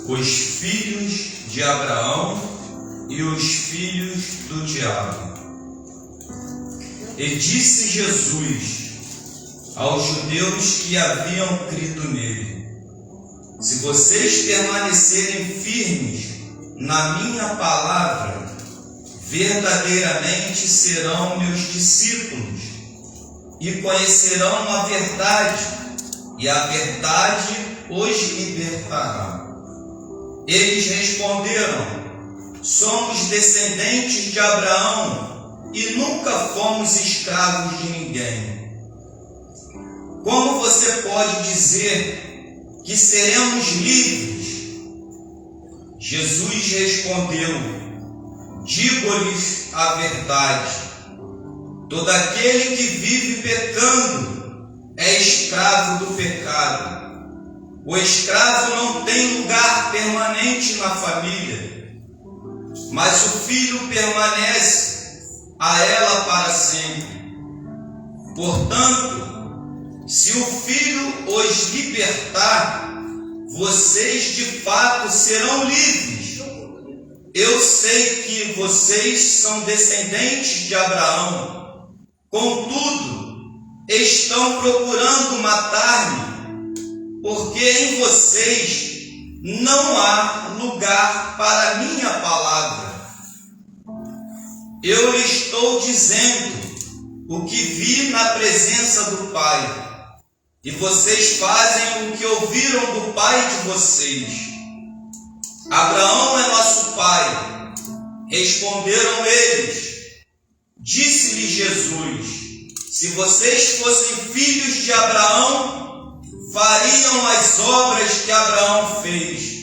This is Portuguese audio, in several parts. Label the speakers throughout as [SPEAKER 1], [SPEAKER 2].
[SPEAKER 1] os filhos de Abraão e os filhos do diabo. E disse Jesus aos judeus que haviam crido nele: se vocês permanecerem firmes na minha palavra, verdadeiramente serão meus discípulos e conhecerão a verdade, e a verdade os libertará. Eles responderam: somos descendentes de Abraão e nunca fomos escravos de ninguém. Como você pode dizer que seremos livres? Jesus respondeu: digo-lhes a verdade. Todo aquele que vive pecando é escravo do pecado. O escravo não tem lugar permanente na família, mas o filho permanece a ela para sempre. Portanto, se o filho os libertar, vocês de fato serão livres. Eu sei que vocês são descendentes de Abraão, contudo, estão procurando matar-me, porque em vocês não há lugar para a minha palavra. Eu lhe estou dizendo o que vi na presença do Pai, e vocês fazem o que ouviram do pai de vocês. Abraão é nosso pai. Responderam eles. Disse-lhe Jesus: se vocês fossem filhos de Abraão, fariam as obras que Abraão fez.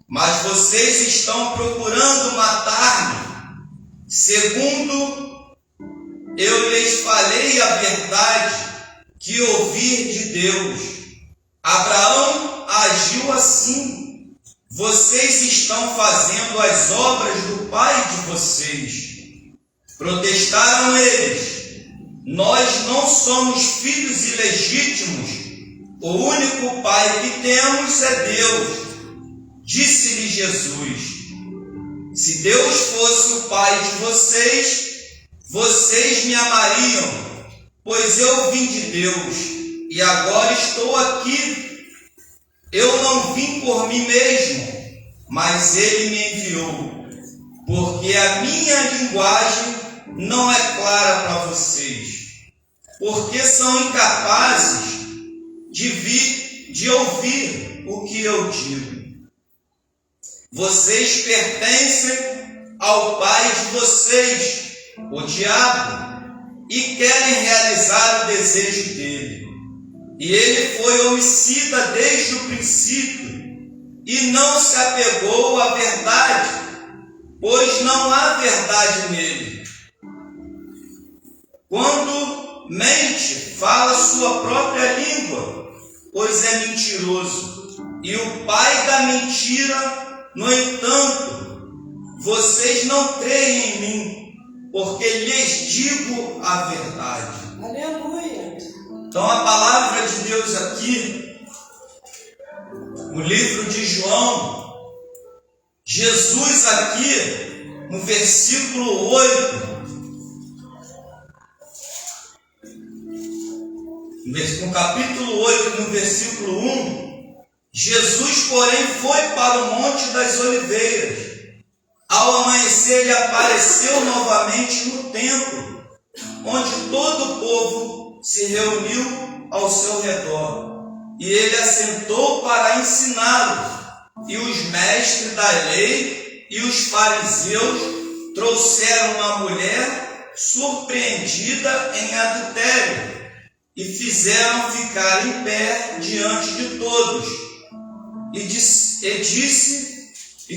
[SPEAKER 1] Mas vocês estão procurando matar-me. Segundo eu lhes falei a verdade que ouvir de Deus. Abraão agiu assim. Vocês estão fazendo as obras do pai de vocês. Protestaram eles: nós não somos filhos ilegítimos. O único pai que temos é Deus. Disse-lhe Jesus: se Deus fosse o pai de vocês, vocês me amariam, pois eu vim de Deus e agora estou aqui. Eu não vim por mim mesmo, mas Ele me enviou, porque a minha linguagem não é clara para vocês, porque são incapazes de ouvir o que eu digo. Vocês pertencem ao pai de vocês, o diabo, e querem realizar o desejo dele. E ele foi homicida desde o princípio e não se apegou à verdade, pois não há verdade nele. Quando mente, fala sua própria língua, pois é mentiroso, e o pai da mentira. No entanto, vocês não creem em mim, porque lhes digo a verdade.
[SPEAKER 2] Aleluia!
[SPEAKER 1] Então a palavra de Deus aqui, no livro de João, Jesus aqui, no versículo 8, no capítulo 8, no versículo 1, Jesus, porém, foi para o Monte das Oliveiras. Ao amanhecer, ele apareceu novamente no templo, onde todo o povo se reuniu ao seu redor. E ele assentou para ensiná-los. E os mestres da lei e os fariseus trouxeram uma mulher surpreendida em adultério e fizeram ficar em pé diante de todos. E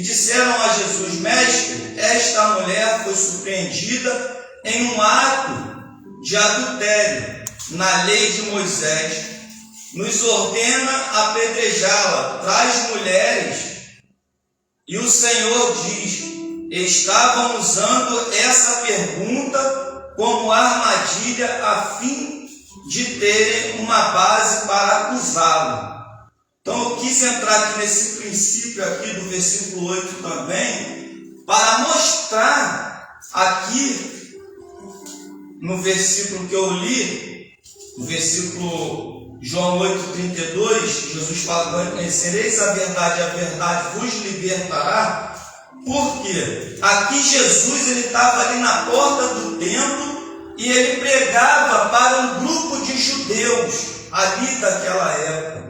[SPEAKER 1] disseram a Jesus: mestre, esta mulher foi surpreendida em um ato de adultério. Na lei de Moisés nos ordena apedrejá-la. Traz mulheres. E o Senhor diz: estavam usando essa pergunta como armadilha a fim de terem uma base para acusá-lo. Então eu quis entrar aqui nesse princípio aqui do versículo 8 também, para mostrar aqui no versículo que eu li, no versículo João 8,32, Jesus fala: conhecereis a verdade vos libertará. Por quê? Aqui Jesus ele estava ali na porta do templo e ele pregava para um grupo de judeus ali daquela época.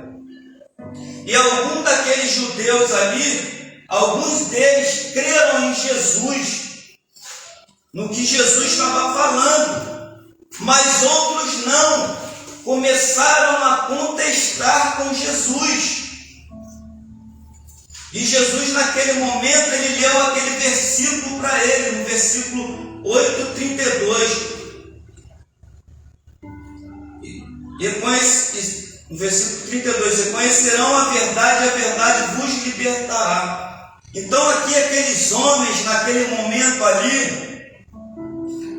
[SPEAKER 1] E alguns daqueles judeus ali, alguns deles creram em Jesus, no que Jesus estava falando, mas outros não, começaram a contestar com Jesus. E Jesus naquele momento, ele leu aquele versículo para ele, no versículo 8,32. No versículo 32, e conhecerão a verdade vos libertará. Então aqui aqueles homens, naquele momento ali,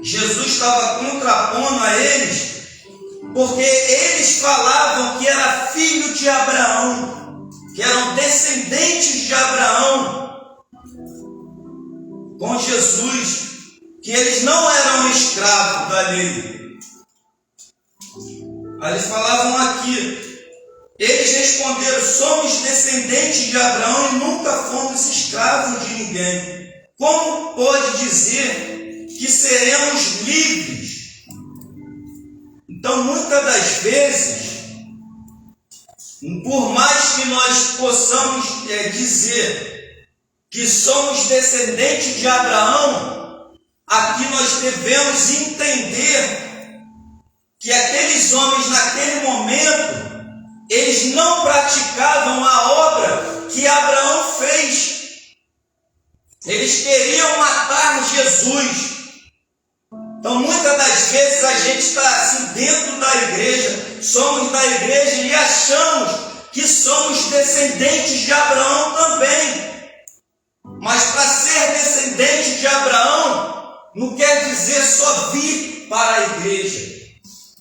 [SPEAKER 1] Jesus estava contrapondo a eles, porque eles falavam que era filho de Abraão, que eram descendentes de Abraão, com Jesus, que eles não eram escravos da lei. Aí eles falavam aqui, eles responderam: somos descendentes de Abraão e nunca fomos escravos de ninguém. Como pode dizer que seremos livres? Então, muitas das vezes, por mais que nós possamos dizer que somos descendentes de Abraão, aqui nós devemos entender que aqueles homens naquele momento, eles não praticavam a obra que Abraão fez. Eles queriam matar Jesus. Então, muitas das vezes a gente está assim dentro da igreja, somos da igreja e achamos que somos descendentes de Abraão também. Mas para ser descendente de Abraão, não quer dizer só vir para a igreja.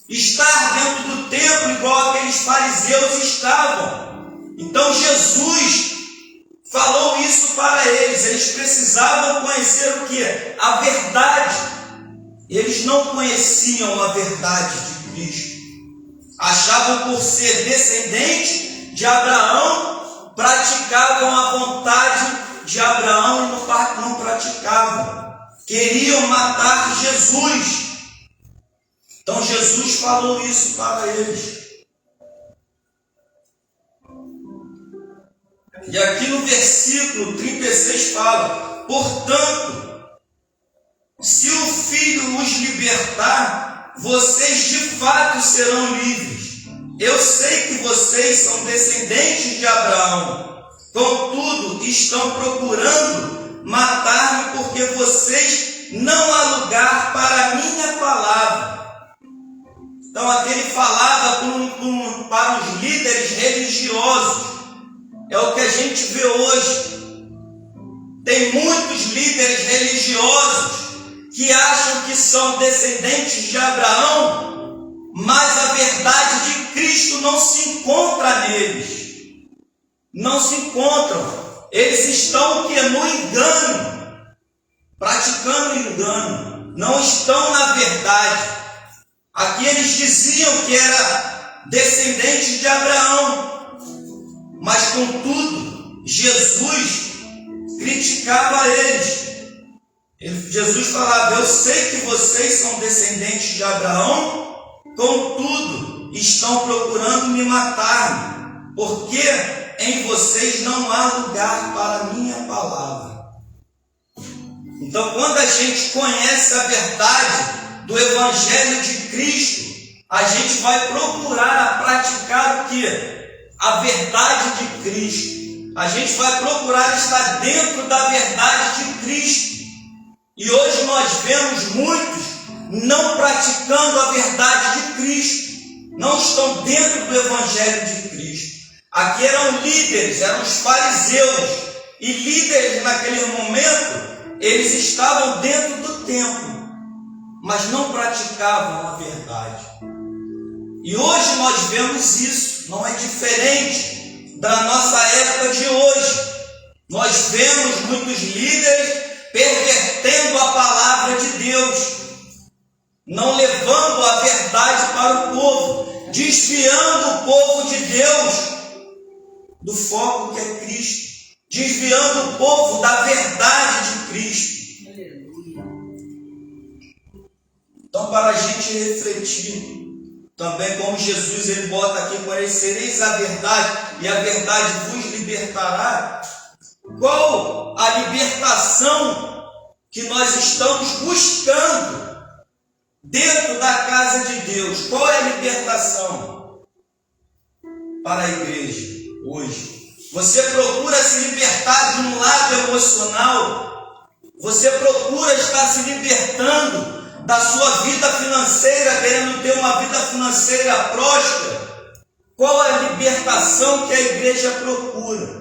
[SPEAKER 1] Estar dentro do templo igual aqueles fariseus estavam. Então Jesus falou isso para eles. Eles precisavam conhecer o que? A verdade. Eles não conheciam a verdade de Cristo. Achavam por ser descendente de Abraão, praticavam a vontade de Abraão e não praticavam. Queriam matar Jesus. Então Jesus falou isso para eles. E aqui no versículo 36 fala: portanto, se o Filho os libertar, vocês de fato serão livres. Eu sei que vocês são descendentes de Abraão, contudo estão procurando matar-me porque vocês não há lugar para a minha palavra. Então aqui ele falava para os líderes religiosos. É o que a gente vê hoje. Tem muitos líderes religiosos que acham que são descendentes de Abraão, mas a verdade de Cristo não se encontra neles. Não se encontram. Eles estão no engano, praticando engano. Não estão na verdade. Aqui eles diziam que era descendente de Abraão, mas contudo Jesus criticava eles. Jesus falava: eu sei que vocês são descendentes de Abraão, contudo estão procurando me matar, porque em vocês não há lugar para a minha palavra. Então, quando a gente conhece a verdade do Evangelho de Cristo, a gente vai procurar praticar o que? A verdade de Cristo. A gente vai procurar estar dentro da verdade de Cristo. E hoje nós vemos muitos não praticando a verdade de Cristo. Não estão dentro do Evangelho de Cristo. Aqui eram líderes, eram os fariseus. E líderes naquele momento, eles estavam dentro do templo, mas não praticavam a verdade. E hoje nós vemos isso, não é diferente da nossa época de hoje. Nós vemos muitos líderes pervertendo a palavra de Deus, não levando a verdade para o povo, desviando o povo de Deus do foco que é Cristo, desviando o povo da verdade de Cristo. Então, para a gente refletir, também como Jesus ele bota aqui, conhecereis a verdade e a verdade vos libertará. Qual a libertação que nós estamos buscando dentro da casa de Deus? Qual é a libertação para a igreja hoje? Você procura se libertar de um lado emocional? Você procura estar se libertando da sua vida financeira, querendo ter uma vida financeira próspera? Qual é a libertação que a igreja procura?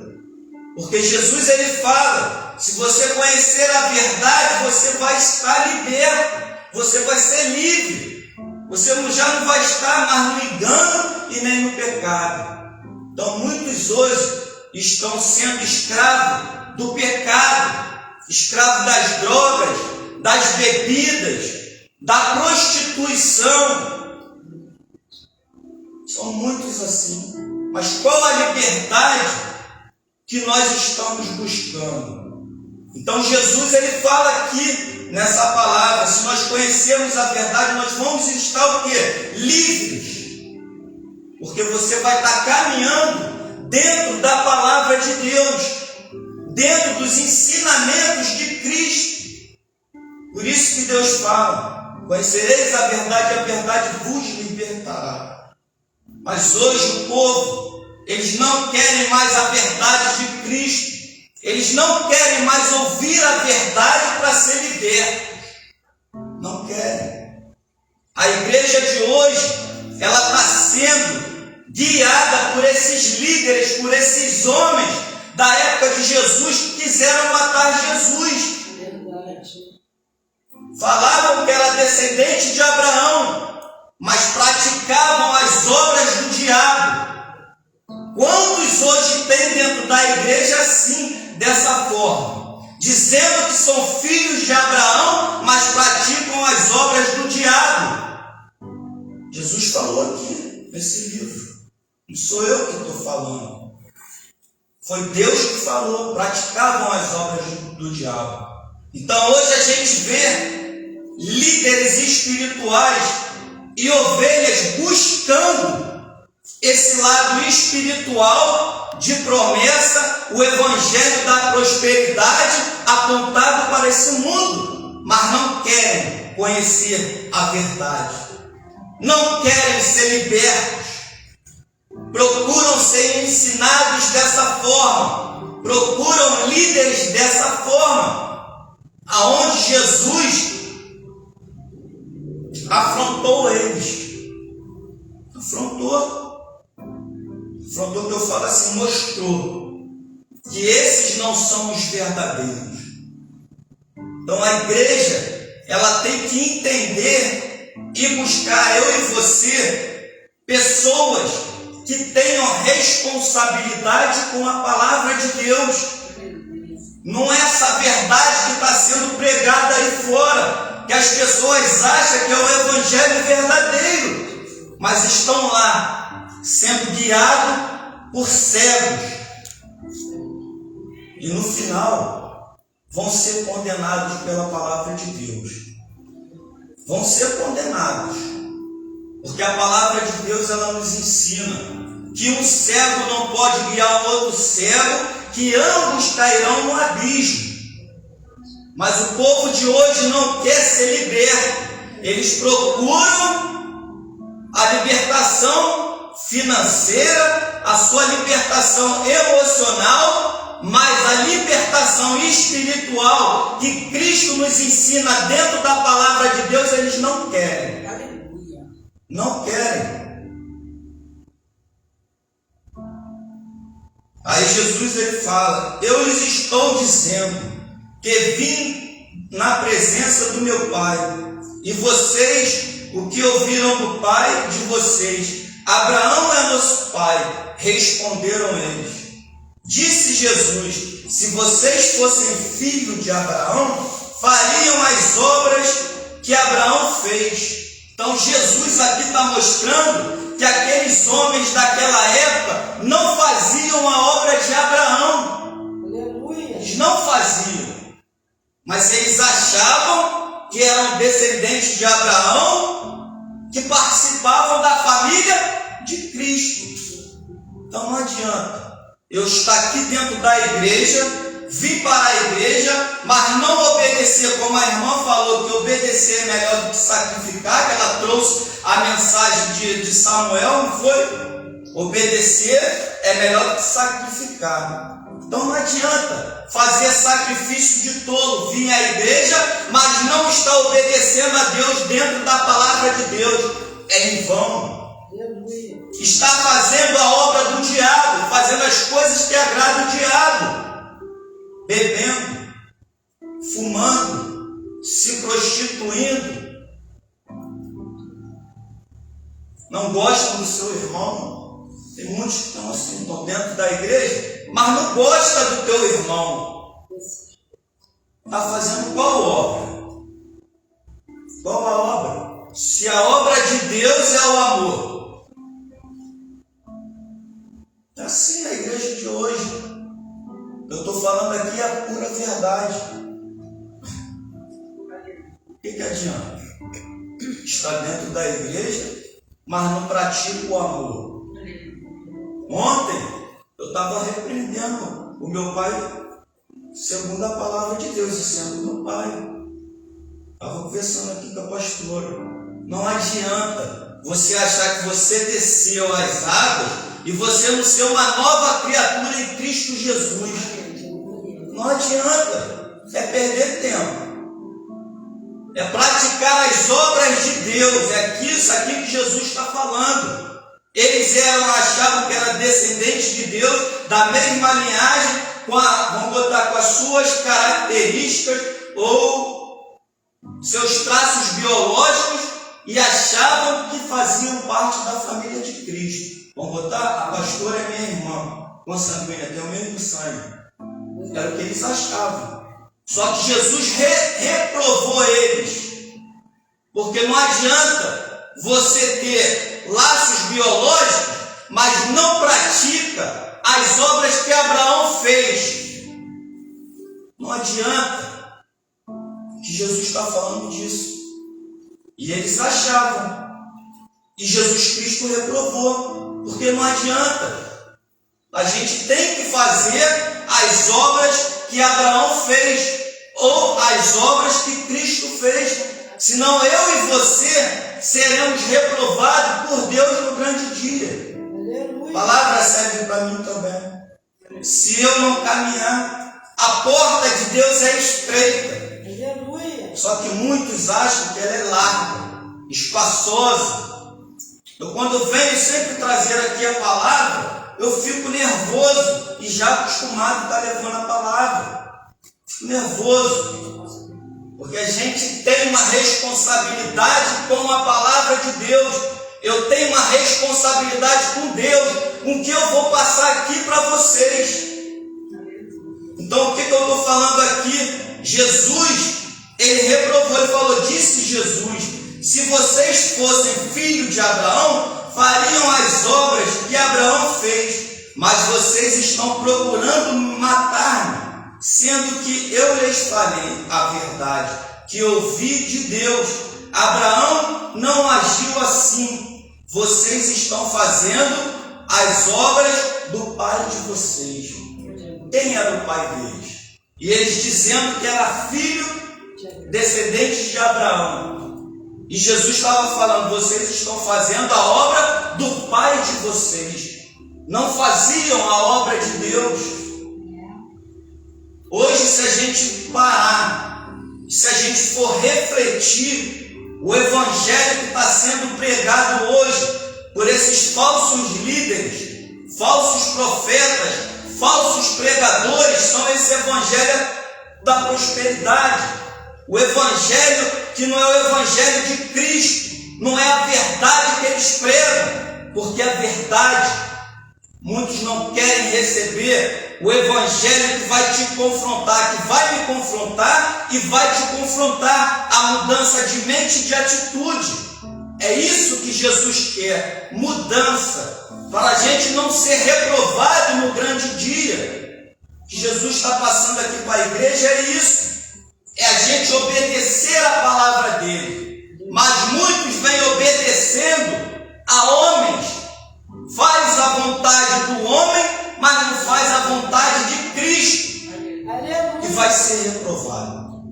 [SPEAKER 1] Porque Jesus ele fala, se você conhecer a verdade, você vai estar liberto, você vai ser livre, você já não vai estar mais no engano e nem no pecado. Então muitos hoje estão sendo escravos do pecado, escravos das drogas, das bebidas, da prostituição. São muitos assim. Mas qual a liberdade que nós estamos buscando? Então Jesus ele fala aqui nessa palavra, se nós conhecermos a verdade, nós vamos estar o quê? Livres. Porque você vai estar caminhando dentro da palavra de Deus, dentro dos ensinamentos de Cristo. Por isso que Deus fala, conhecereis a verdade e a verdade vos libertará. Mas hoje o povo, eles não querem mais a verdade de Cristo. Eles não querem mais ouvir a verdade para ser libertos. Não querem. A igreja de hoje, ela está sendo guiada por esses líderes, por esses homens da época de Jesus que quiseram matar Jesus. Falavam que era descendente de Abraão, mas praticavam as obras do diabo. Quantos hoje tem dentro da igreja assim, dessa forma? Dizendo que são filhos de Abraão, mas praticam as obras do diabo. Jesus falou aqui nesse livro. Não sou eu que estou falando. Foi Deus que falou, praticavam as obras do diabo. Então hoje a gente vê líderes espirituais e ovelhas buscando esse lado espiritual de promessa, o evangelho da prosperidade apontado para esse mundo, mas não querem conhecer a verdade, não querem ser libertos, procuram ser ensinados dessa forma, procuram líderes dessa forma, aonde Jesus afrontou eles, afrontou que eu falo assim, mostrou que esses não são os verdadeiros. Então a igreja, ela tem que entender e buscar, eu e você, pessoas que tenham responsabilidade com a palavra de Deus. Não é essa verdade que está sendo pregada aí fora, que as pessoas acham que é o evangelho verdadeiro, mas estão lá sendo guiados por cegos e no final vão ser condenados pela palavra de Deus. Vão ser condenados, porque a palavra de Deus ela nos ensina que um cego não pode guiar o outro cego, que ambos cairão no abismo. Mas o povo de hoje não quer ser liberto. Eles procuram a libertação financeira, a sua libertação emocional, mas a libertação espiritual que Cristo nos ensina dentro da palavra de Deus, eles não querem. Não querem. Aí Jesus ele fala, eu lhes estou dizendo que vim na presença do meu Pai, e vocês, o que ouviram do Pai de vocês, Abraão é nosso pai. Responderam eles. Disse Jesus: se vocês fossem filhos de Abraão, fariam as obras que Abraão fez. Então Jesus aqui está mostrando que aqueles homens daquela época não faziam a obra de Abraão.
[SPEAKER 2] Aleluia.
[SPEAKER 1] Eles não faziam. Mas eles achavam que eram descendentes de Abraão, que participavam da família de Cristo. Então não adianta eu estar aqui dentro da igreja, vir para a igreja, mas não obedecer, como a irmã falou, que obedecer é melhor do que sacrificar, que ela trouxe a mensagem de Samuel, não foi? Obedecer é melhor do que sacrificar. Então não adianta fazer sacrifício de tolo, vir à igreja, mas não está obedecendo a Deus dentro da palavra de Deus. É em vão. Está fazendo a obra do diabo, fazendo as coisas que agradam o diabo, bebendo, fumando, se prostituindo. Não gostam do seu irmão. Tem muitos que estão assim, estão dentro da igreja, mas não gosta do teu irmão. Está fazendo qual obra? Qual a obra? Se a obra de Deus é o amor. É assim a igreja de hoje. Eu estou falando aqui a pura verdade. O que adianta? Está dentro da igreja, mas não pratica o amor. Ontem eu estava repreendendo o meu pai segundo a palavra de Deus, e sendo meu pai. Estava conversando aqui com a pastora. Não adianta você achar que você desceu as águas e você não ser uma nova criatura em Cristo Jesus. Não adianta. É perder tempo. É praticar as obras de Deus. É isso aqui que Jesus está falando. Eles achavam que era descendente de Deus, da mesma linhagem, vamos botar com as suas características ou seus traços biológicos, e achavam que faziam parte da família de Cristo. Vamos botar? A pastora é minha irmã, consanguínea, tem o mesmo sangue. Era o que eles achavam. Só que Jesus reprovou eles. Porque não adianta você ter laços biológicos, mas não pratica as obras que Abraão fez. Não adianta. Que Jesus está falando disso. E eles achavam. E Jesus Cristo reprovou. Porque não adianta. A gente tem que fazer as obras que Abraão fez, ou as obras que Cristo fez. Senão eu e você seremos reprovados por Deus no grande dia. A palavra serve para mim também. Se eu não caminhar, a porta de Deus é estreita. Só que muitos acham que ela é larga, espaçosa. Eu, quando venho sempre trazer aqui a palavra, eu fico nervoso e já acostumado a estar levando a palavra. Fico nervoso, porque a gente tem uma responsabilidade com a palavra de Deus. Eu tenho uma responsabilidade com Deus, com o que eu vou passar aqui para vocês. Então, o que eu estou falando aqui? Jesus, ele reprovou, ele falou, disse Jesus: se vocês fossem filhos de Abraão, fariam as obras que Abraão fez. Mas vocês estão procurando matar-me, sendo que eu lhes falei a verdade, que ouvi de Deus. Abraão não agiu assim. Vocês estão fazendo as obras do pai de vocês. Quem era o pai deles? E eles dizendo que era filho, descendente de Abraão. E Jesus estava falando, vocês estão fazendo a obra do pai de vocês. Não faziam a obra de Deus. Hoje, se a gente parar, se a gente for refletir o evangelho que está sendo pregado hoje por esses falsos líderes, falsos profetas, falsos pregadores, são esse evangelho da prosperidade. O evangelho que não é o evangelho de Cristo, não é a verdade que eles pregam. Porque a verdade, muitos não querem receber o evangelho que vai te confrontar, que vai me confrontar e vai te confrontar a mudança de mente e de atitude. É isso que Jesus quer, mudança, para a gente não ser reprovado no grande dia. O que Jesus está passando aqui para a igreja é isso, é a gente obedecer a palavra dele. Mas muitos vêm obedecendo a homens, faz a vontade do homem, mas não faz a vontade de Cristo, e vai ser reprovado.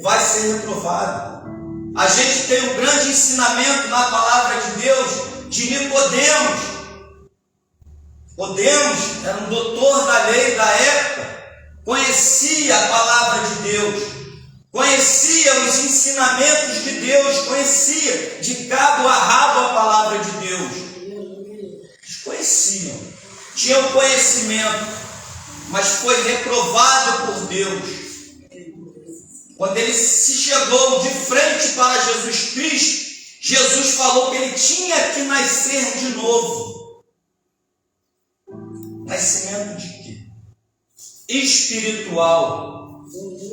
[SPEAKER 1] Vai ser reprovado. A gente tem um grande ensinamento na palavra de Deus de Nicodemos. Nicodemos era um doutor da lei da época, conhecia a palavra de Deus, conhecia os ensinamentos de Deus, conhecia de cabo a rabo a palavra de Deus. Eles conheciam, tinham conhecimento, mas foi reprovado por Deus. Quando ele se chegou de frente para Jesus Cristo, Jesus falou que ele tinha que nascer de novo. Nascimento de quê? Espiritual.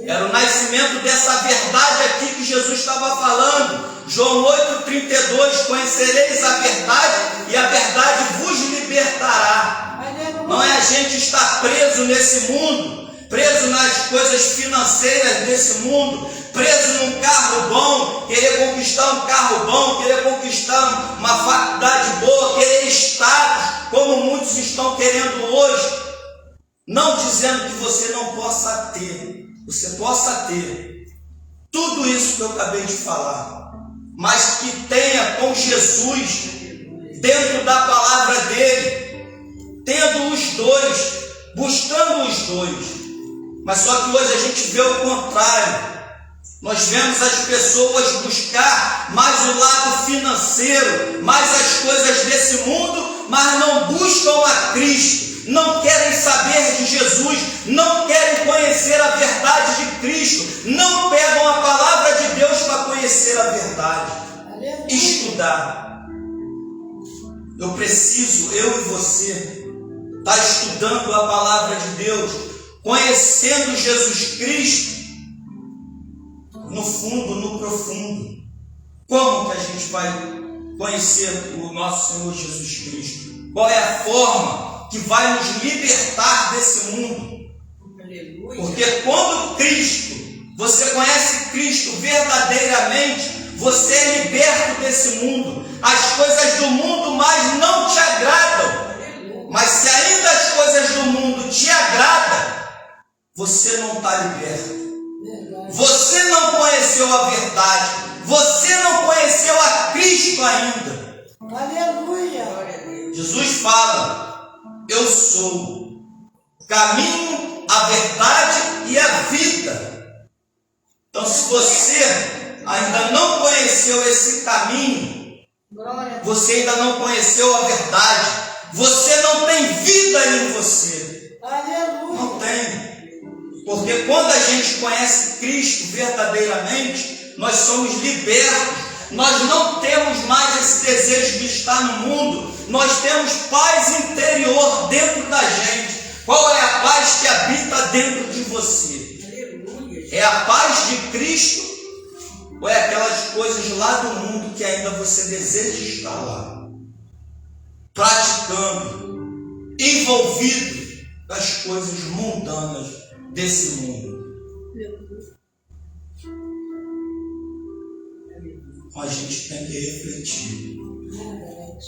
[SPEAKER 1] Era o nascimento dessa verdade aqui que Jesus estava falando. João 8,32, conhecereis a verdade e a verdade vos libertará. Não é a gente estar preso nesse mundo, preso nas coisas financeiras desse mundo, preso num carro bom, querer conquistar um carro bom, querer conquistar uma faculdade boa, querer status, como muitos estão querendo hoje. Não dizendo que você não possa ter, você possa ter tudo isso que eu acabei de falar, mas que tenha com Jesus dentro da palavra dele, tendo os dois, buscando os dois. Mas só que hoje a gente vê o contrário. Nós vemos as pessoas buscar mais o lado financeiro, mais as coisas desse mundo, mas não buscam a Cristo, não querem saber de Jesus, não querem conhecer a verdade de Cristo, não pegam a palavra de Deus para conhecer a verdade, estudar. Eu e você, estar estudando a palavra de Deus, conhecendo Jesus Cristo, no fundo, no profundo. Como que a gente vai conhecer o nosso Senhor Jesus Cristo? Qual é a forma que vai nos libertar desse mundo? Aleluia. Porque quando Cristo, você conhece Cristo verdadeiramente, você é liberto desse mundo. As coisas do mundo mais não te agradam. Mas se ainda as coisas do mundo te agradam, você não está liberto. Você não conheceu a verdade. Você não conheceu a Cristo ainda. Aleluia. Jesus fala: eu sou o caminho, a verdade e a vida. Então, se você ainda não conheceu esse caminho, você ainda não conheceu a verdade, você não tem vida em você. Aleluia. Não tem. Porque quando a gente conhece Cristo verdadeiramente, nós somos libertos. Nós não temos mais esse desejo de estar no mundo. Nós temos paz interior dentro da gente. Qual é a paz que habita dentro de você? É a paz de Cristo? Ou é aquelas coisas lá do mundo que ainda você deseja estar lá? Praticando, envolvido das coisas mundanas desse mundo. A gente tem que refletir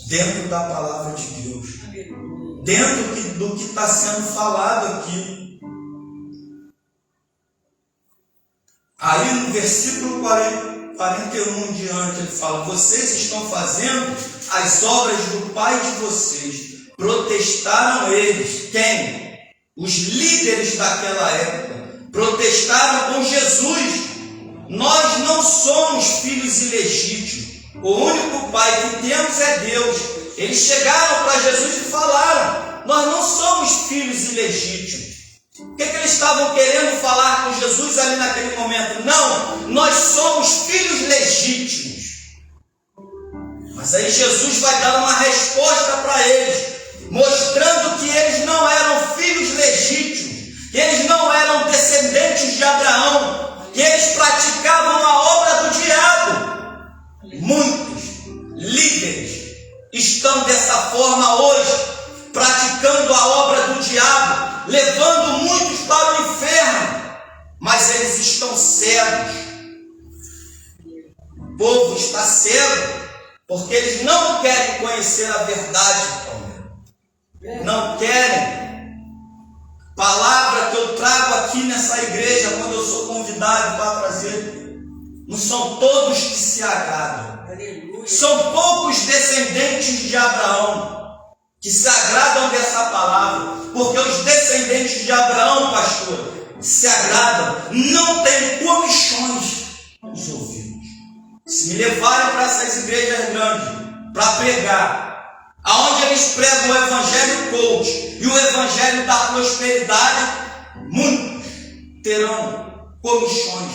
[SPEAKER 1] dentro da palavra de Deus, dentro do que está sendo falado aqui. Aí no versículo 41 em diante ele fala: vocês estão fazendo as obras do pai de vocês. Protestaram eles. Quem? Os líderes daquela época protestaram com Jesus. Nós não somos filhos ilegítimos. O único pai que temos é Deus. Eles chegaram para Jesus e falaram: nós não somos filhos ilegítimos. O que eles estavam querendo falar com Jesus ali naquele momento? Não, nós somos filhos legítimos. Mas Mas aí Jesus vai dar uma resposta para eles, mostrando que eles não eram filhos legítimos, que eles não eram descendentes de Abraão, que eles praticavam a obra do diabo. Muitos líderes estão dessa forma hoje, praticando a obra do diabo, levando muitos para o inferno, mas eles estão cegos. O povo está cego porque eles não querem conhecer a verdade, não querem. Palavra que eu trago aqui nessa igreja, quando eu sou convidado para trazer, não são todos que se agradam. São poucos descendentes de Abraão que se agradam dessa palavra, porque os descendentes de Abraão, pastor, se agradam, não tem comichões nos ouvidos. Se me levarem para essas igrejas grandes para pregar, aonde eles pregam o evangelho coach e o evangelho da prosperidade, muitos terão comichões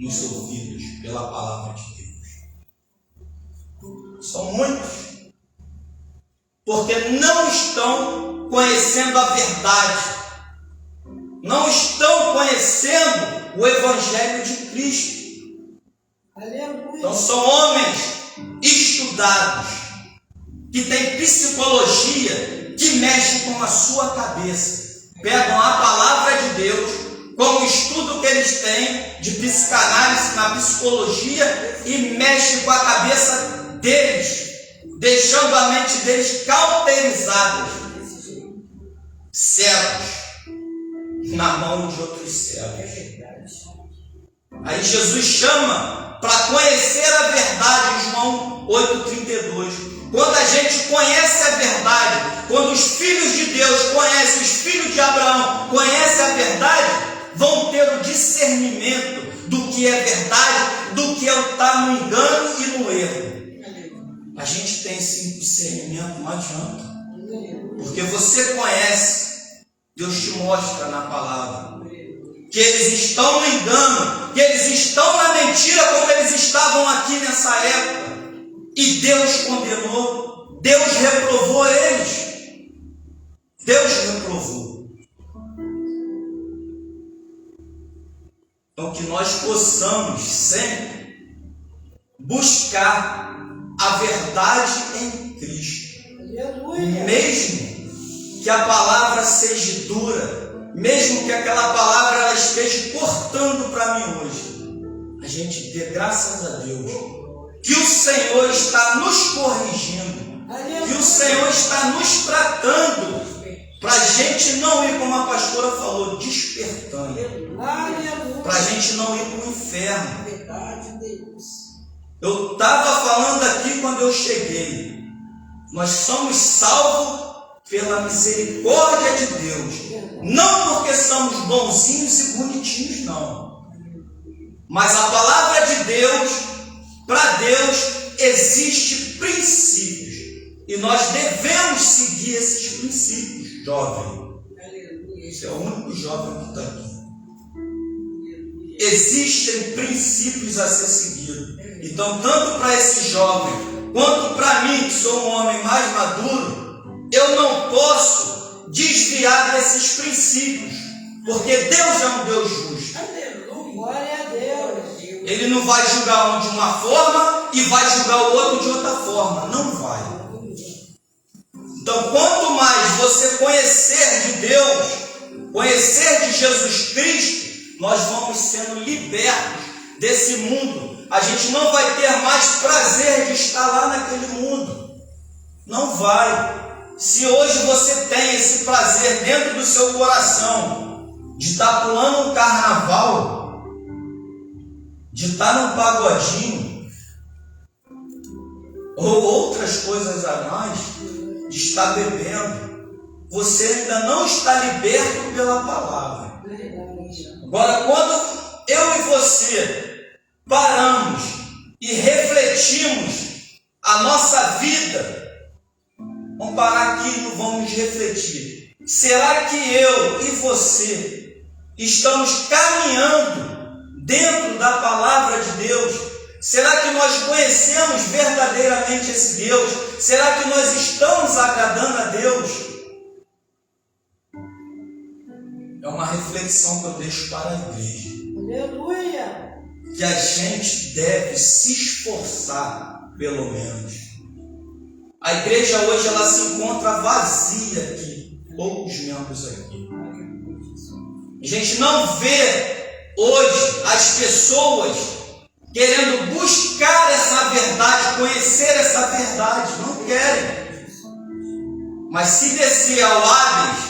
[SPEAKER 1] nos ouvidos pela palavra de Deus. São muitos, porque não estão conhecendo a verdade, não estão conhecendo o evangelho de Cristo. Então são homens estudados, que têm psicologia, que mexem com a sua cabeça, pegam a palavra de Deus, com o estudo que eles têm de psicanálise na psicologia, e mexem com a cabeça deles, deixando a mente deles cauterizadas, cegos, na mão de outros cegos. Aí Jesus chama para conhecer a verdade, em João 8,32. Quando a gente conhece a verdade, quando os filhos de Deus conhecem, os filhos de Abraão conhecem a verdade, vão ter o discernimento do que é verdade, do que está no engano e no erro. A gente tem esse discernimento, não adianta, porque você conhece, Deus te mostra na palavra que eles estão no engano, que eles estão na mentira, como eles estavam aqui nessa época, e Deus condenou, Deus reprovou eles. Deus reprovou. Então que nós possamos sempre buscar a verdade em Cristo, mesmo que a palavra seja dura, mesmo que aquela palavra ela esteja cortando para mim hoje, a gente dê graças a Deus que o Senhor está nos corrigindo, que o Senhor está nos tratando, para a gente não ir, como a pastora falou, despertando, para a gente não ir para o inferno. Eu estava falando aqui quando eu cheguei, nós somos salvos pela misericórdia de Deus, não porque somos bonzinhos e bonitinhos, não, mas a palavra de Deus, para Deus existe princípios, e nós devemos seguir esses princípios, jovem. Esse é o único jovem que está aqui. Existem princípios a ser seguidos. Então, tanto para esse jovem, quanto para mim, que sou um homem mais maduro, eu não posso desviar desses princípios, porque Deus é um Deus justo.
[SPEAKER 2] Glória a Deus.
[SPEAKER 1] Ele não vai julgar um de uma forma e vai julgar o outro de outra forma. Não vai. Então, quanto mais você conhecer de Deus, conhecer de Jesus Cristo, nós vamos sendo libertos desse mundo. A gente não vai ter mais prazer de estar lá naquele mundo. Não vai. Se hoje você tem esse prazer dentro do seu coração de estar pulando um carnaval, de estar num pagodinho, ou outras coisas a mais, de estar bebendo, você ainda não está liberto pela palavra. Agora, quando eu e você paramos e refletimos a nossa vida, vamos parar aqui e vamos refletir. Será que eu e você estamos caminhando dentro da palavra de Deus? Será que nós conhecemos verdadeiramente esse Deus? Será que nós estamos agradando a Deus? É uma reflexão que eu deixo para a igreja.
[SPEAKER 2] Aleluia.
[SPEAKER 1] Que a gente deve se esforçar, pelo menos. A igreja hoje ela se encontra vazia aqui, poucos membros aqui. A gente não vê hoje as pessoas querendo buscar essa verdade, conhecer essa verdade, não querem. Mas se descer ao Hades,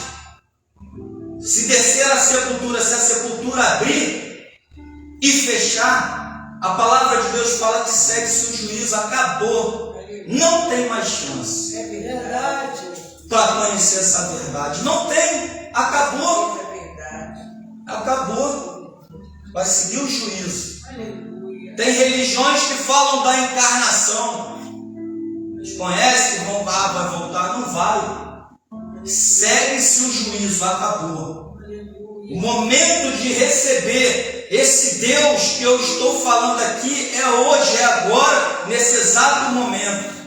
[SPEAKER 1] se descer à sepultura, se a sepultura abrir e fechar, a palavra de Deus fala que segue-se o juízo, acabou. Não tem mais chance.
[SPEAKER 2] É verdade.
[SPEAKER 1] Para conhecer essa verdade. Não tem. Acabou. Acabou. Vai seguir o juízo. Tem religiões que falam da encarnação. Eles conhecem que vai voltar. Não vai. Segue-se o juízo. Acabou. O momento de receber esse Deus que eu estou falando aqui é hoje, é agora, nesse exato momento.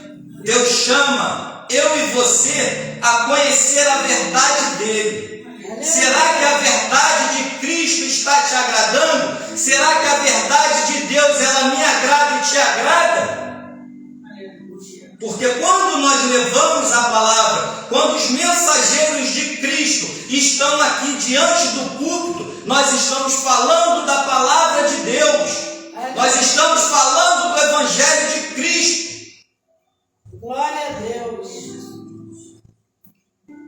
[SPEAKER 1] Deus chama eu e você a conhecer a verdade dele. Será que a verdade de Cristo está te agradando? Será que a verdade de Deus ela me agrada e te agrada? Porque quando nós levamos a palavra, quando os mensageiros de Cristo estão aqui diante do púlpito, nós estamos falando da palavra de Deus. Nós estamos falando do Evangelho de Cristo.
[SPEAKER 2] Glória a Deus.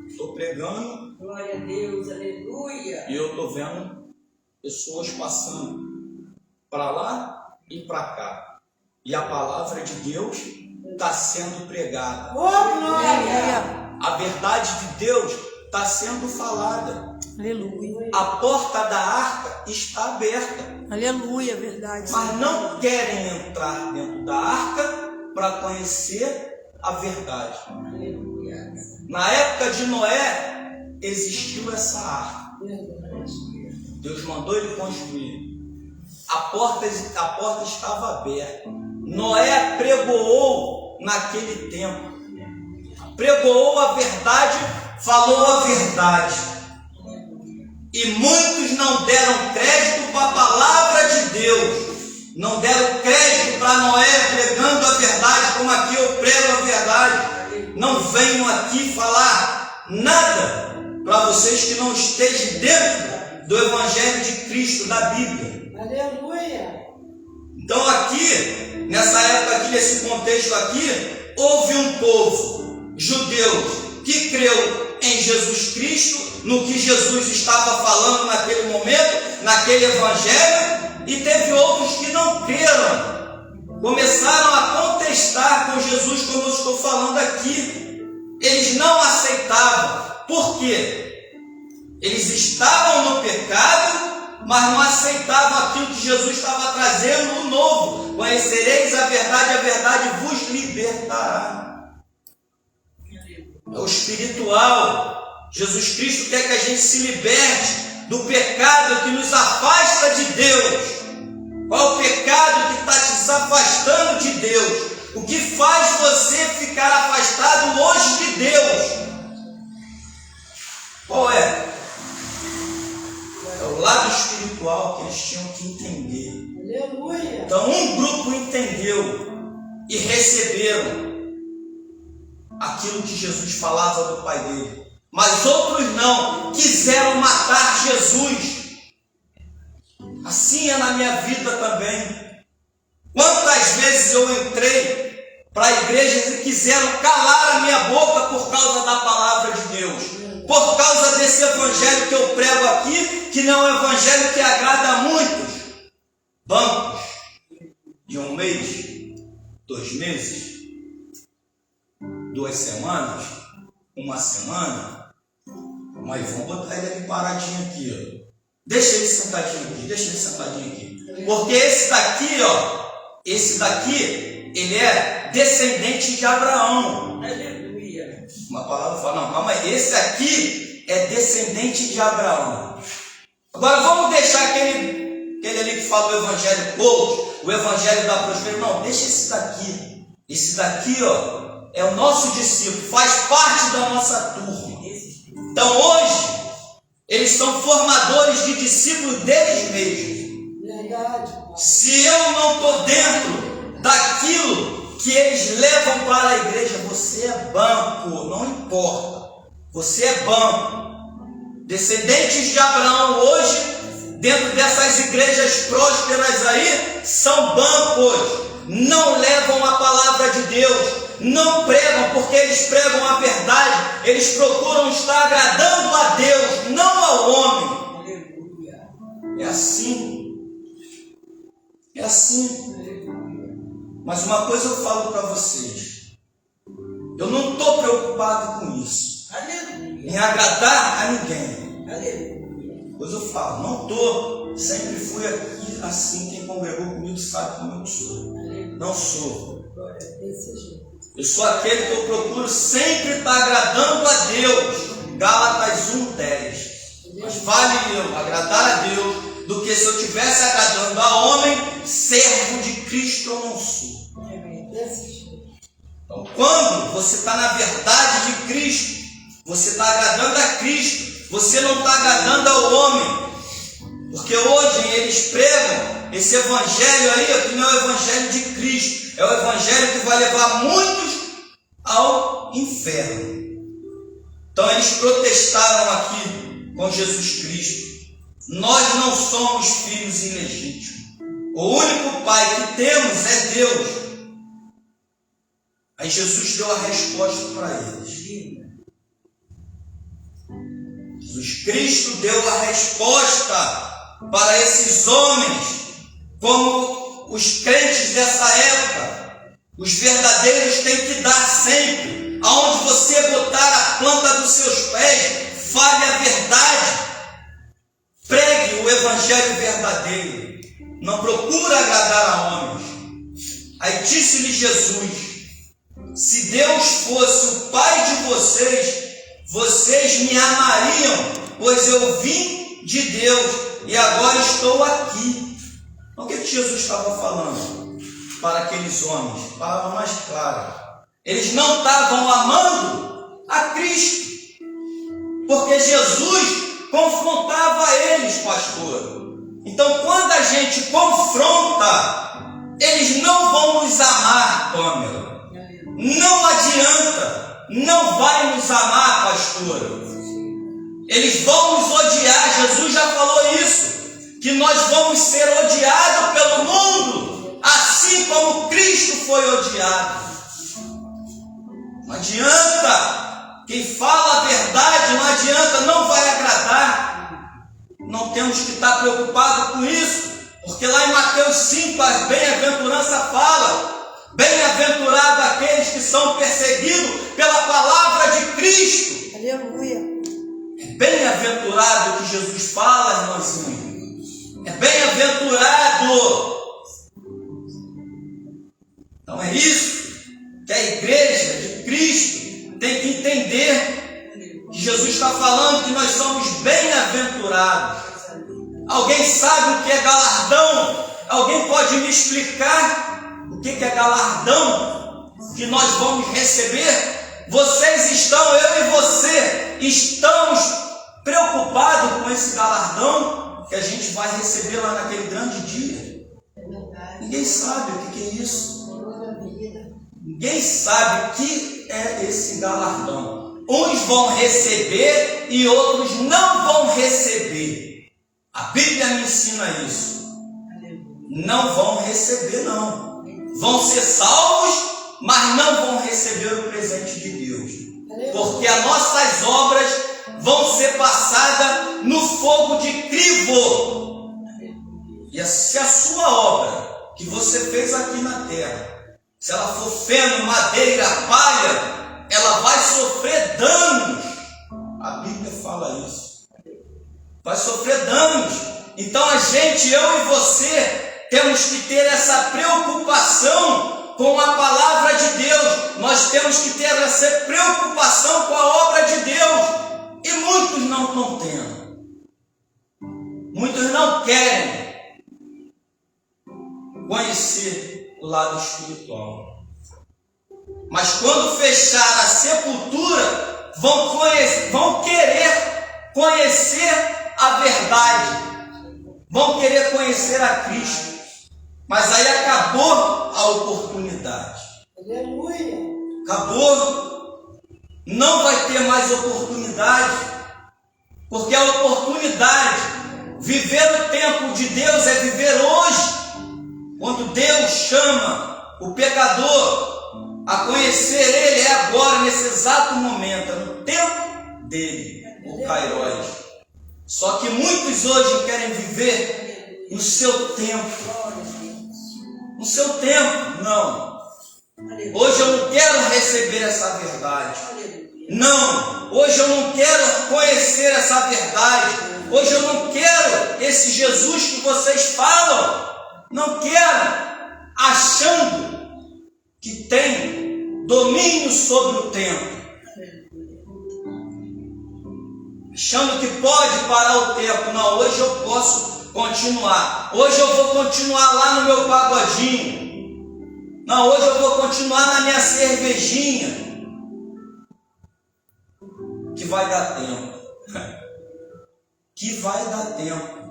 [SPEAKER 1] Estou pregando.
[SPEAKER 2] Glória a Deus, aleluia.
[SPEAKER 1] E eu estou vendo pessoas passando para lá e para cá. E a palavra de Deus está sendo pregada.
[SPEAKER 2] Oh, glória.
[SPEAKER 1] A verdade de Deus está sendo falada.
[SPEAKER 3] Aleluia.
[SPEAKER 1] A porta da arca está aberta.
[SPEAKER 3] Aleluia, verdade.
[SPEAKER 1] Mas não querem entrar dentro da arca para conhecer a verdade.
[SPEAKER 2] Aleluia.
[SPEAKER 1] Na época de Noé, existiu essa arca. Deus mandou ele construir. A porta estava aberta. Noé pregoou naquele tempo. Pregoou a verdade, falou a verdade. E muitos não deram crédito para a palavra de Deus. Não deram crédito para Noé pregando a verdade, como aqui eu prego a verdade. Não venho aqui falar nada para vocês que não estejam dentro do Evangelho de Cristo, da Bíblia.
[SPEAKER 2] Aleluia.
[SPEAKER 1] Então aqui, nessa época aqui, nesse contexto aqui, houve um povo judeu que creu em Jesus Cristo, no que Jesus estava falando naquele momento, naquele Evangelho, e teve outros que não creram. Começaram a contestar com Jesus, como eu estou falando aqui. Eles não aceitavam. Por quê? Eles estavam no pecado, mas não aceitavam aquilo que Jesus estava trazendo, o novo. Conhecereis a verdade vos libertará. É o espiritual. Jesus Cristo quer que a gente se liberte do pecado que nos afasta de Deus. Qual o pecado que está te afastando de Deus? O que faz você ficar afastado longe de Deus? Qual é? É o lado espiritual que eles tinham que entender.
[SPEAKER 2] Aleluia.
[SPEAKER 1] Então um grupo entendeu e receberam aquilo que Jesus falava do Pai dele. Mas outros não, quiseram matar Jesus. Assim é na minha vida também. Quantas vezes eu entrei para igrejas e quiseram calar a minha boca por causa da palavra de Deus, por causa desse evangelho que eu prego aqui, que não é um evangelho que agrada a muitos. Bancos de um mês, 2 meses, 2 semanas, 1 semana. Mas vamos botar ele ali paradinho aqui, ó. Deixa ele sentadinho aqui. Porque esse daqui, ele é descendente de Abraão.
[SPEAKER 2] Aleluia.
[SPEAKER 1] Uma palavra fala, não, calma aí, esse aqui é descendente de Abraão. Agora vamos deixar aquele Aquele ali que fala o evangelho coach, o evangelho da prosperidade. Não, deixa esse daqui. Esse daqui, ó, é o nosso discípulo, faz parte da nossa turma. Então hoje, eles são formadores de discípulos deles mesmos.
[SPEAKER 2] Verdade.
[SPEAKER 1] Se eu não estou dentro daquilo que eles levam para a igreja, você é banco, não importa. Você é banco. Descendentes de Abraão hoje, dentro dessas igrejas prósperas aí, são bancos. Não levam a palavra de Deus. Não pregam porque eles pregam a verdade. Eles procuram estar agradando a Deus, não ao homem.
[SPEAKER 2] Aleluia.
[SPEAKER 1] É assim. É assim. Mas uma coisa eu falo para vocês. Eu não estou preocupado com isso.
[SPEAKER 2] Aleluia.
[SPEAKER 1] Em agradar a ninguém.
[SPEAKER 2] Aleluia.
[SPEAKER 1] Pois eu falo, não estou. Sempre fui aqui assim. Quem congregou comigo sabe como eu sou. Não sou.
[SPEAKER 2] Glória a Deus, seja.
[SPEAKER 1] Eu sou aquele que eu procuro sempre estar agradando a Deus. Gálatas 1:10. Mas vale eu agradar a Deus do que se eu estivesse agradando a homem, servo de Cristo eu não sou. Então, quando você está na verdade de Cristo, você está agradando a Cristo, você não está agradando ao homem. Porque hoje eles pregam esse evangelho aí, que não é o evangelho de Cristo. É o evangelho que vai levar muitos ao inferno. Então eles protestaram aqui com Jesus Cristo. Nós não somos filhos ilegítimos. O único pai que temos é Deus. Aí Jesus deu a resposta para eles. Jesus Cristo deu a resposta para esses homens, como os crentes dessa época. Os verdadeiros têm que dar sempre. Aonde você botar a planta dos seus pés, fale a verdade. Pregue o evangelho verdadeiro. Não procura agradar a homens. Aí disse-lhe Jesus: se Deus fosse o Pai de vocês, vocês me amariam, pois eu vim de Deus e agora estou aqui. O que Jesus estava falando para aqueles homens? Palavra mais clara. Eles não estavam amando a Cristo, porque Jesus confrontava eles, pastor. Então, quando a gente confronta, eles não vão nos amar, Pâmela. Não adianta, não vai nos amar, pastor. Eles vão nos odiar. Jesus já falou isso, que nós vamos ser odiados pelo mundo, assim como Cristo foi odiado. Não adianta. Quem fala a verdade, não adianta, não vai agradar. Não temos que estar preocupados com isso, porque lá em Mateus 5, a bem-aventurança fala: bem-aventurado aqueles que são perseguidos pela palavra de Cristo.
[SPEAKER 3] Aleluia.
[SPEAKER 1] É bem-aventurado que Jesus fala, irmãzinho. É bem-aventurado. Então é isso que a igreja de Cristo tem que entender. Que Jesus está falando que nós somos bem-aventurados. Alguém sabe o que é galardão? Alguém pode me explicar o que é galardão que nós vamos receber? Vocês estão, eu e você, estamos preocupados com esse galardão que a gente vai receber lá naquele grande dia. Ninguém sabe o que é isso. Ninguém sabe o que é esse galardão. Uns vão receber e outros não vão receber. A Bíblia me ensina isso. Não vão receber, não. Vão ser salvos, mas não vão receber o presente de Deus. Porque as nossas obras vão ser passadas no fogo de crivo. E se a sua obra que você fez aqui na terra, se ela for feno, madeira, palha, ela vai sofrer danos. A Bíblia fala isso. Vai sofrer danos. Então a gente, eu e você, temos que ter essa preocupação com a palavra de Deus. Nós temos que ter essa preocupação com a obra de Deus. E muitos não estão tendo. Muitos não querem conhecer o lado espiritual. Mas quando fechar a sepultura, vão querer conhecer a verdade. Vão querer conhecer a Cristo. Mas aí acabou a oportunidade.
[SPEAKER 2] Aleluia.
[SPEAKER 1] Acabou. Não vai ter mais oportunidade. Porque a oportunidade, viver o tempo de Deus é viver hoje. Quando Deus chama o pecador a conhecer Ele, é agora, nesse exato momento, é no tempo dele, o Kairos. Só que muitos hoje querem viver no seu tempo. No seu tempo, não. Hoje eu não quero receber essa verdade. Não, hoje eu não quero conhecer essa verdade. Hoje eu não quero esse Jesus que vocês falam. Não quero, achando que tem domínio sobre o tempo. Achando que pode parar o tempo. Não, hoje eu posso continuar. Hoje eu vou continuar lá no meu pagodinho. Não, hoje eu vou continuar na minha cervejinha. Que vai dar tempo. Que vai dar tempo.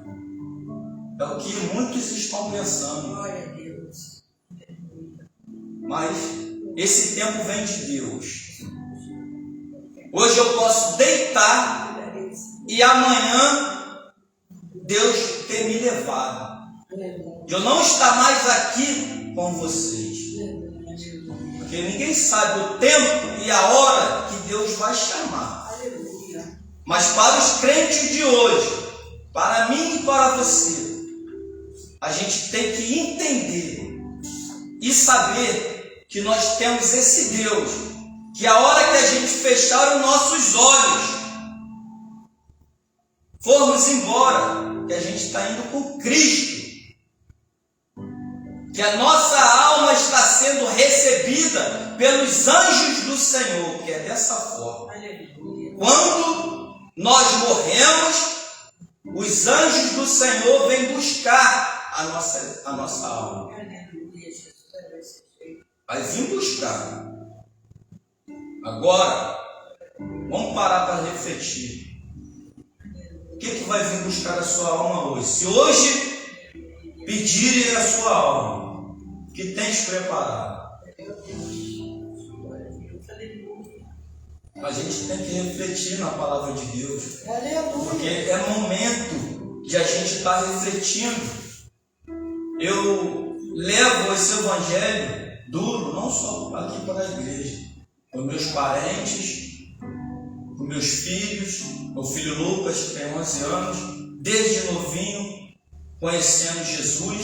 [SPEAKER 1] É o que muitos estão pensando.
[SPEAKER 2] Glória a Deus.
[SPEAKER 1] Mas esse tempo vem de Deus. Hoje eu posso deitar e amanhã Deus ter me levado. Eu não estar mais aqui com vocês. Porque ninguém sabe o tempo e a hora que Deus vai chamar. Mas para os crentes de hoje, para mim e para você, a gente tem que entender e saber que nós temos esse Deus, que a hora que a gente fechar os nossos olhos, formos embora, que a gente está indo com Cristo, que a nossa alma está sendo recebida pelos anjos do Senhor, que é dessa forma. Quando nós morremos, os anjos do Senhor vêm buscar a nossa alma. Vai vir buscar. Agora, vamos parar para refletir. O que vai vir buscar a sua alma hoje? Se hoje pedirem a sua alma, o que tens preparado? A gente tem que refletir na palavra de Deus. Porque é momento de a gente estar refletindo. Eu levo esse evangelho duro, não só aqui para a igreja, para os meus parentes, para os meus filhos, meu filho Lucas, que tem 11 anos, desde novinho, conhecendo Jesus,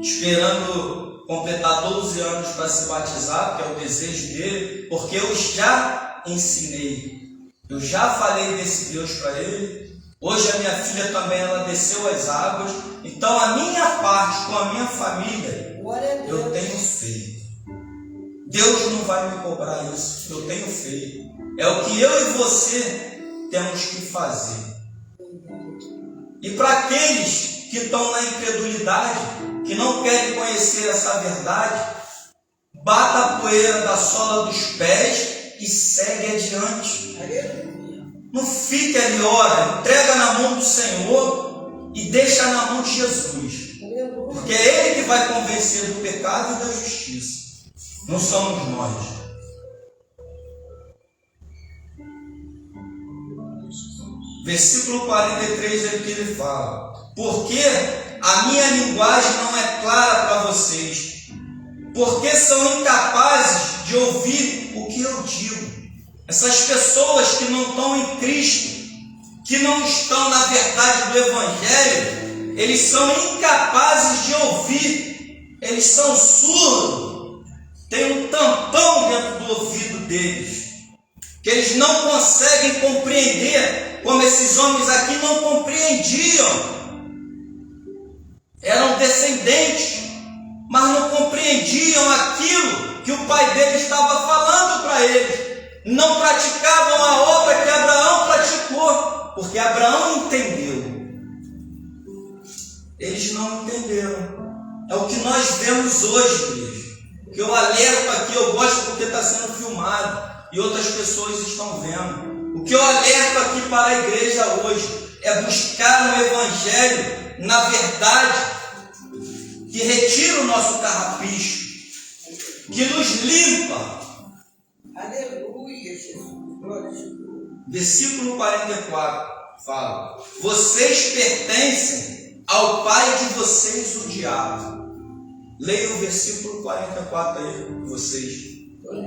[SPEAKER 1] esperando completar 12 anos para se batizar, que é o desejo dele, porque eu já ensinei, eu já falei desse Deus para ele. Hoje a minha filha também, ela desceu as águas. Então a minha parte com a minha família, eu tenho feito. Deus não vai me cobrar isso, eu tenho feito. É o que eu e você temos que fazer. E para aqueles que estão na incredulidade, que não querem conhecer essa verdade, bata a poeira da sola dos pés e segue adiante. Não fique ali, ora, entrega na mão do Senhor e deixa na mão de Jesus. Porque é Ele que vai convencer do pecado e da justiça. Não somos nós. Versículo 43 é o que ele fala. Porque a minha linguagem não é clara para vocês. Porque são incapazes de ouvir o que eu digo. Essas pessoas que não estão em Cristo, que não estão na verdade do Evangelho, eles são incapazes de ouvir. Eles são surdos. Tem um tampão dentro do ouvido deles, que eles não conseguem compreender, como esses homens aqui não compreendiam. Eram descendentes, mas não compreendiam aquilo que o pai deles estava falando para eles. Não praticavam a obra que Abraão praticou, porque Abraão entendeu. Eles não entenderam. É o que nós vemos hoje, igreja. Que eu alerto aqui, eu gosto porque está sendo filmado e outras pessoas estão vendo. O que eu alerto aqui para a igreja hoje é buscar um evangelho, na verdade, que retira o nosso carrapicho, que nos limpa.
[SPEAKER 2] Aleluia, Jesus. Glória a Jesus.
[SPEAKER 1] Versículo 44 fala: vocês pertencem ao pai de vocês, o diabo. Leia o versículo 44 aí, vocês.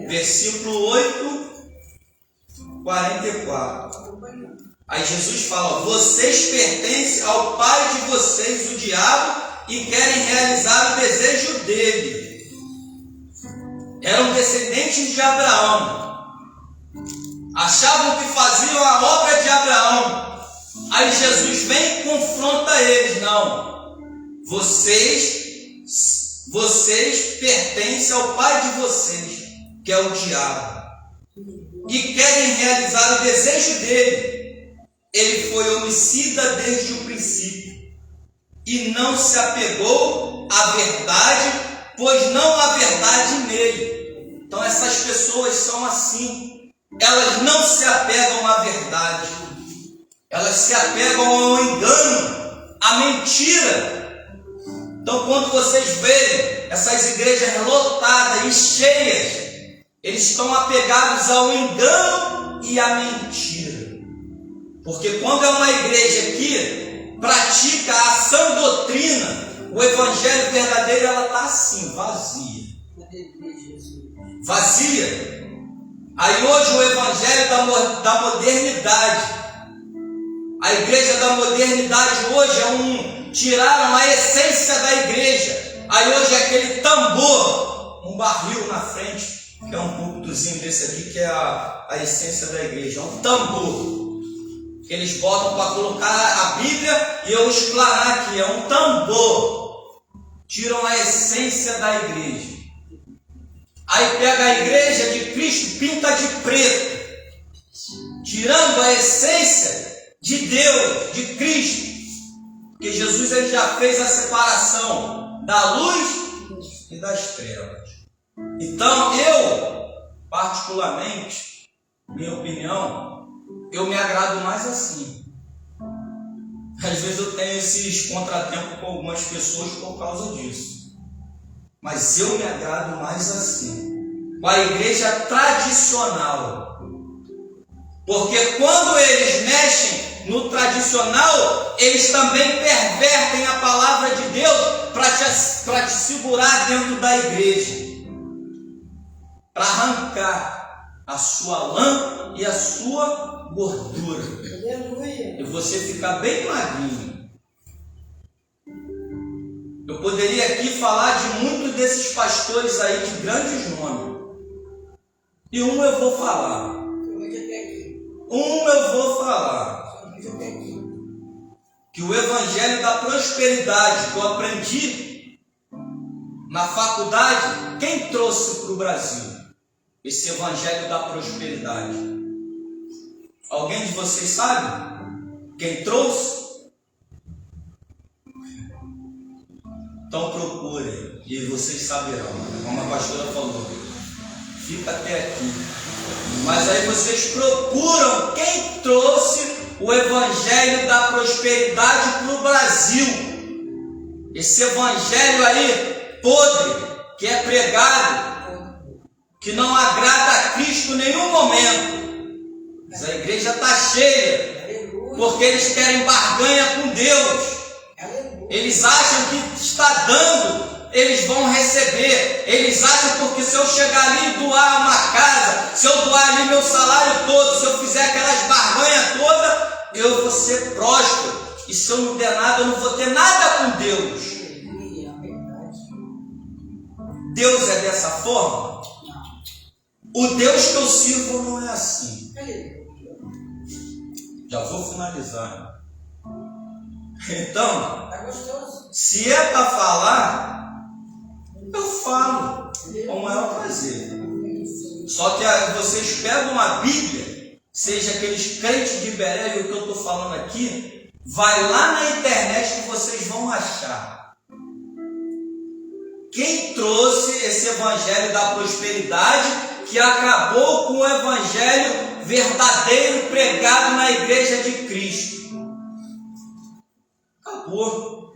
[SPEAKER 1] Versículo 8, 44. Aí Jesus fala: vocês pertencem ao pai de vocês, o diabo, e querem realizar o desejo dele. Eram descendentes de Abraão. Achavam que faziam a obra de Abraão. Aí Jesus vem e confronta eles. Não. Vocês pertencem ao pai de vocês, que é o diabo, que querem realizar o desejo dele. Ele foi homicida desde o princípio e não se apegou à verdade, pois não há verdade nele. Então essas pessoas são assim. Elas não se apegam à verdade. Elas se apegam ao engano, à mentira. Então quando vocês veem essas igrejas lotadas e cheias, eles estão apegados ao engano e à mentira. Porque quando é uma igreja que pratica a sã doutrina, o evangelho verdadeiro, ela está assim, vazia. Vazia. Aí hoje o evangelho da modernidade, a igreja da modernidade hoje tiraram a essência da igreja. Aí hoje é aquele tambor, um barril na frente, que é um púlpitozinho desse aqui, que é a essência da igreja, é um tambor. Que eles botam para colocar a Bíblia e eu explanar aqui, é um tambor. Tiram a essência da igreja. Aí pega a igreja de Cristo, pinta de preto, tirando a essência de Deus, de Cristo. Porque Jesus ele já fez a separação da luz e das trevas. Então eu, particularmente, minha opinião, eu me agrado mais assim. Às vezes eu tenho esses contratempos com algumas pessoas por causa disso. Mas eu me agrado mais assim, com a igreja tradicional. Porque quando eles mexem no tradicional, eles também pervertem a palavra de Deus para te segurar dentro da igreja. Para arrancar a sua lã e a sua gordura.
[SPEAKER 2] Aleluia.
[SPEAKER 1] E você ficar bem magrinho. Eu poderia aqui falar de muitos desses pastores aí de grandes nomes. E eu vou falar. Eu vou falar. Que o evangelho da prosperidade que eu aprendi na faculdade, quem trouxe para o Brasil esse evangelho da prosperidade? Alguém de vocês sabe quem trouxe? Então procurem e vocês saberão. Como a pastora falou, fica até aqui. Mas aí vocês procuram quem trouxe o evangelho da prosperidade para o Brasil. Esse evangelho aí podre, que é pregado, que não agrada a Cristo em nenhum momento. Mas a igreja está cheia, porque eles querem barganha com Deus. Eles acham que está dando, eles vão receber. Eles acham porque se eu chegar ali e doar uma casa, se eu doar ali meu salário todo, se eu fizer aquelas barganhas todas, eu vou ser próspero. E se eu não der nada, eu não vou ter nada com Deus. Deus é dessa forma? O Deus que eu sirvo não é assim. Já vou finalizar. Então, se é para falar, eu falo com o maior prazer. Só que vocês pegam a Bíblia, seja aqueles crentes de Beré, e o que eu estou falando aqui, vai lá na internet que vocês vão achar. quem trouxe esse evangelho da prosperidade que acabou com o evangelho verdadeiro pregado na igreja de Cristo. Acabou.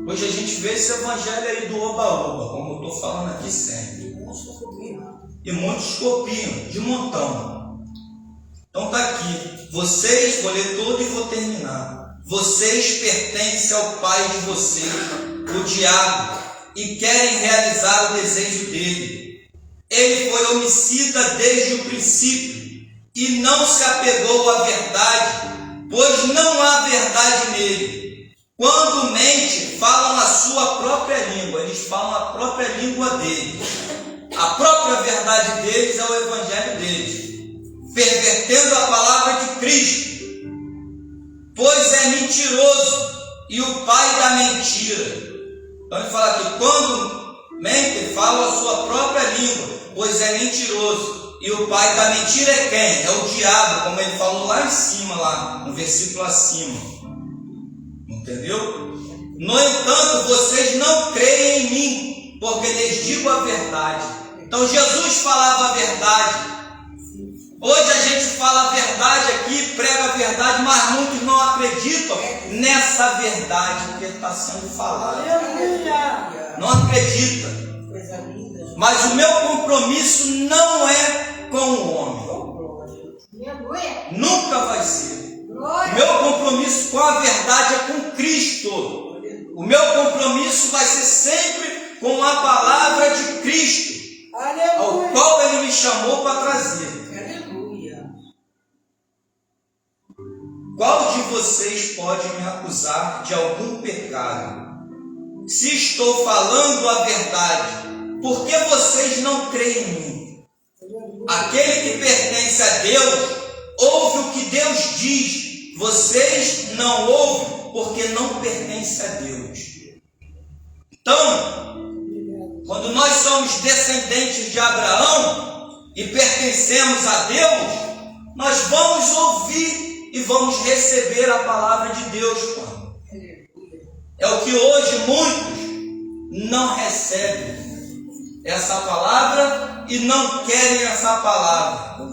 [SPEAKER 1] Hoje a gente vê esse evangelho aí do oba-oba, como eu estou falando aqui sempre. E muitos copiam, de montão. Então está aqui. Vocês, vou ler todo e vou terminar. Vocês pertencem ao pai de vocês, o diabo, e querem realizar o desejo dele. Ele foi homicida desde o princípio e não se apegou à verdade, pois não há verdade nele. Quando mente, falam a sua própria língua, eles falam a própria língua deles. A própria verdade deles é o evangelho deles, pervertendo a palavra de Cristo, pois é mentiroso e o pai da mentira. Então ele fala que quando mente, fala a sua própria língua, pois é mentiroso. E o pai da mentira é quem? É o diabo, como ele falou lá em cima, lá no versículo acima. Entendeu? No entanto, vocês não creem em mim, porque lhes digo a verdade. Então Jesus falava a verdade. Hoje a gente fala a verdade aqui, prega a verdade, mas muitos não acreditam nessa verdade que está sendo falada. Não acredita. Mas o meu compromisso não é com o homem. Nunca vai ser. O meu compromisso com a verdade é com Cristo. O meu compromisso vai ser sempre com a palavra de Cristo, ao qual Ele me chamou para trazer. Qual de vocês pode me acusar de algum pecado? Se estou falando a verdade, por que vocês não creem em mim? Aquele que pertence a Deus ouve o que Deus diz. Vocês não ouvem porque não pertencem a Deus. Então, quando nós somos descendentes de Abraão e pertencemos a Deus, nós vamos ouvir e vamos receber a palavra de Deus. É o que hoje muitos não recebem essa palavra e não querem essa palavra.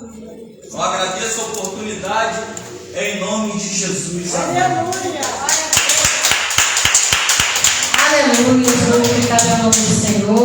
[SPEAKER 1] Eu agradeço a oportunidade em nome de Jesus. Amém.
[SPEAKER 4] Aleluia, glorificado é o nome do Senhor.